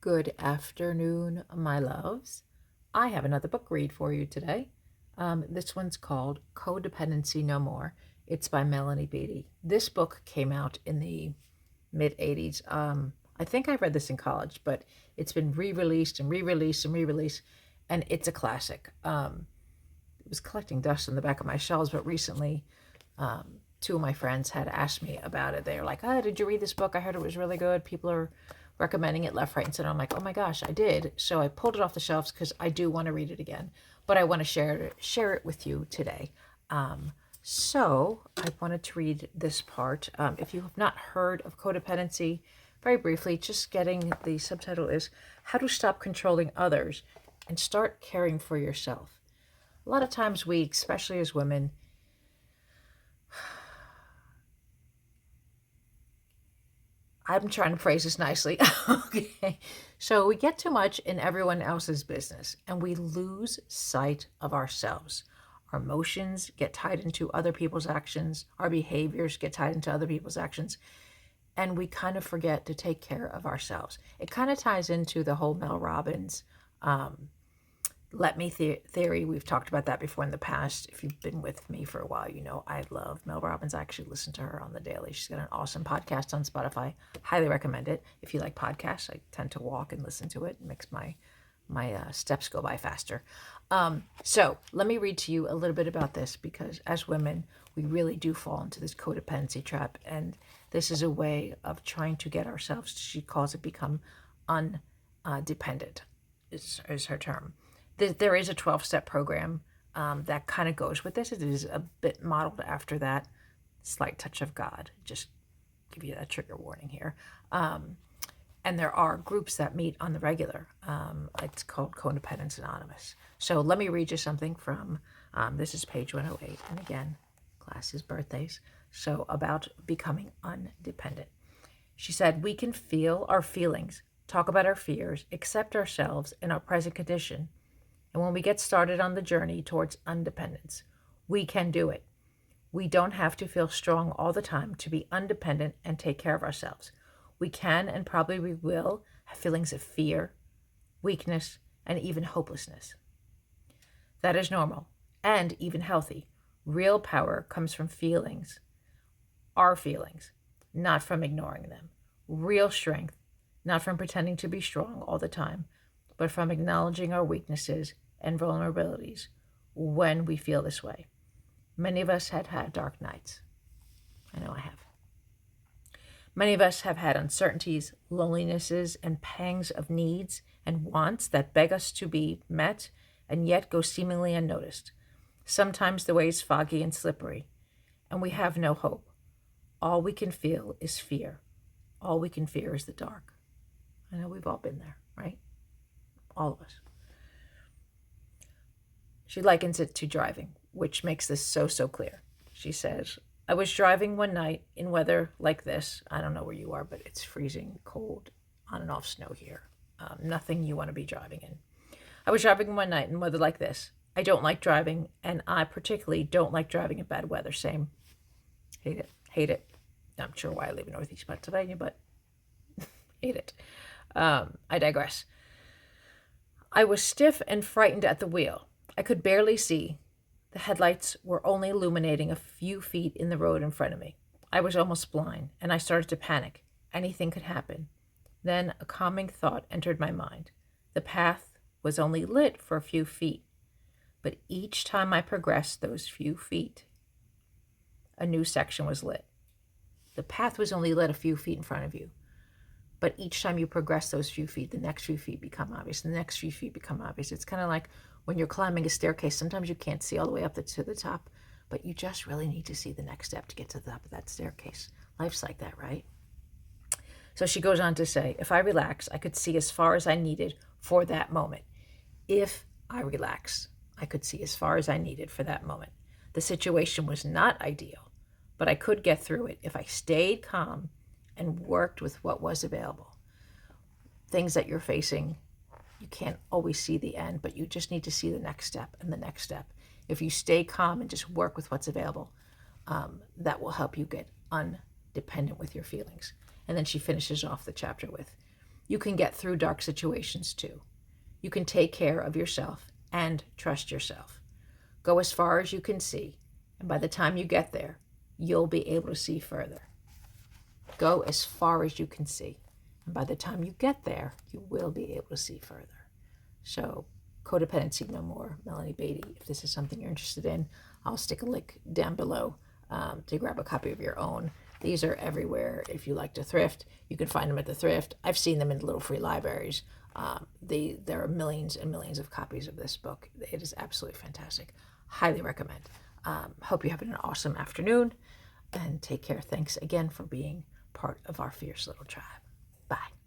Good afternoon, my loves. I have another book read for you today. This one's called Codependency No More. It's by Melidy Beattie. This book came out in the mid 80s. I think I read this in college, but it's been re-released and re-released and re-released, and it's a classic. It was collecting dust on the back of my shelves, but recently two of my friends had asked me about it. They were like, "Oh, did you read this book? I heard it was really good. People are recommending it left, right, and center." I'm like, "Oh my gosh, I did." So I pulled it off the shelves because I do want to read it again, but I want to share it with you today. So I wanted to read this part. If you have not heard of codependency, very briefly, just getting the subtitle is How to Stop Controlling Others and Start Caring for Yourself. A lot of times we, especially as women, I'm trying to phrase this nicely. Okay. So we get too much in everyone else's business and we lose sight of ourselves. Our emotions get tied into other people's actions. Our behaviors get tied into other people's actions. And we kind of forget to take care of ourselves. It kind of ties into the whole Mel Robbins let me theory. We've talked about that before in the past. If you've been with me for a while, you know I love Mel Robbins. I actually listen to her on the daily. She's got an awesome podcast on Spotify. Highly recommend it. If you like podcasts, I tend to walk and listen to it. It makes my steps go by faster. So let me read to you a little bit about this, because as women, we really do fall into this codependency trap. And this is a way of trying to get ourselves, she calls it, become undependent, is her term. There is a 12-step program that kind of goes with this. It is a bit modeled after that. Slight touch of God. Just give you a trigger warning here. And there are groups that meet on the regular. It's called Codependent Anonymous. So let me read you something from, this is page 108. And again, classes, birthdays. So about becoming undependent. She said, "We can feel our feelings, talk about our fears, accept ourselves in our present condition. And when we get started on the journey towards independence, we can do it. We don't have to feel strong all the time to be independent and take care of ourselves. We can, and probably we will, have feelings of fear, weakness, and even hopelessness. That is normal and even healthy. Real power comes from feelings, our feelings, not from ignoring them. Real strength, not from pretending to be strong all the time, but from acknowledging our weaknesses and vulnerabilities when we feel this way. Many of us have had dark nights. I know I have. Many of us have had uncertainties, lonelinesses, and pangs of needs and wants that beg us to be met and yet go seemingly unnoticed. Sometimes the way is foggy and slippery, and we have no hope. All we can feel is fear. All we can fear is the dark." I know we've all been there, right? All of us. She likens it to driving, which makes this so clear. She says, "I was driving one night in weather like this." I don't know where you are, but it's freezing cold, on and off snow here. Nothing you want to be driving in. "I was driving one night in weather like this. I don't like driving, and I particularly don't like driving in bad weather. Same. Hate it. Hate it. Not sure why I live in Northeast Pennsylvania, but hate it. I digress. I was stiff and frightened at the wheel. I could barely see. The headlights were only illuminating a few feet in the road in front of me. I was almost blind, and I started to panic. Anything could happen. Then a calming thought entered my mind. The path was only lit for a few feet, but each time I progressed those few feet, a new section was lit. The path was only lit a few feet in front of you, but each time you progress those few feet, the next few feet become obvious. The next few feet become obvious. It's kind of like when you're climbing a staircase. Sometimes you can't see all the way up to the top, but you just really need to see the next step to get to the top of that staircase. Life's like that, right? So she goes on to say, if I relax, I could see as far as I needed for that moment. If I relax, I could see as far as I needed for that moment. The situation was not ideal, but I could get through it if I stayed calm and worked with what was available. Things that you're facing, you can't always see the end, but you just need to see the next step and the next step. If you stay calm and just work with what's available, that will help you get undependent with your feelings. And then she finishes off the chapter with, You can get through dark situations too. You can take care of yourself and trust yourself. Go as far as you can see, and by the time you get there, you'll be able to see further. Go as far as you can see, and by the time you get there, you will be able to see further. So, Codependency No More, Melidy Beattie. If this is something you're interested in, I'll stick a link down below to grab a copy of your own. These are everywhere. If you like to thrift, you can find them at the thrift. I've seen them in little free libraries. There are millions and millions of copies of this book. It is absolutely fantastic. Highly recommend. Hope you're having an awesome afternoon, and take care. Thanks again for being part of our fierce little tribe. Bye.